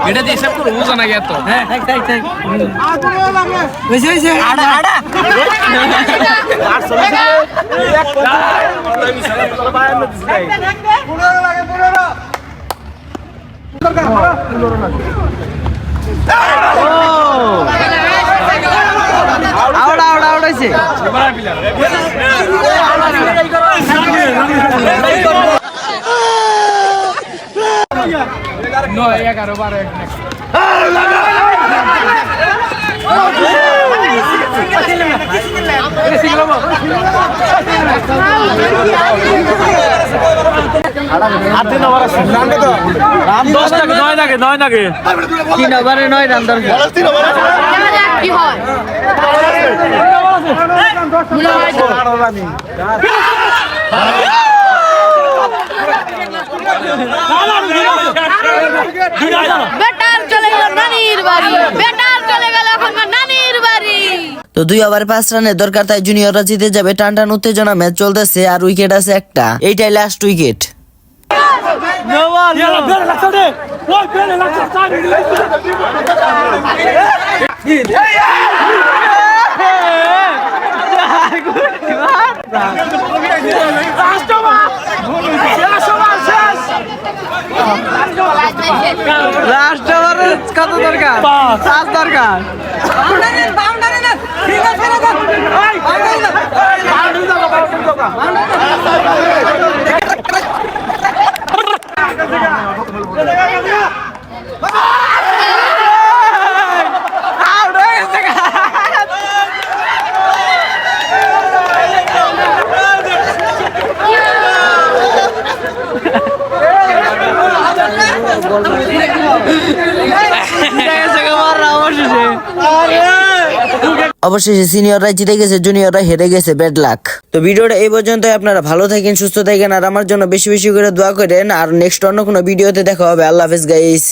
এটা দিয়ে সব করে বুঝা না গিয়া তো হ্যাঁ ঠিক ঠিক হইছে হইছে আড়া আড়া আর চলে আমি সারা চলে বাইরে না দিছি পুরো লাগে পুরো দরকার পুরো লাগে আউট আউট আউট হইছে বড় প্লেয়ার No, 11 12 বেটার চলে গেল নানির বাড়ি বেটার চলে গেল এখন নানির বাড়ি। তো 2 ওভারে 5 রানের দরকার, তাই জুনিয়ররা জিতে যাবে। টান টান উত্তেজনা ম্যাচ চলতেছে আর উইকেট আছে একটা, এইটাই লাস্ট উইকেট। লাস্ট ওভারে কত দরকার 5 দরকার অবশেষে সিনিয়ররা জিতে গেছে, জুনিয়ররা হেরে গেছে, ব্যাড লাক। তো ভিডিওটা এই পর্যন্ত। আপনারা ভালো থাকেন, সুস্থ থাকেন আর আমার জন্য বেশি বেশি করে দোয়া করেন। আর নেক্সট অন্য কোনো ভিডিওতে দেখা হবে। আল্লাহ হাফেজ গাইস।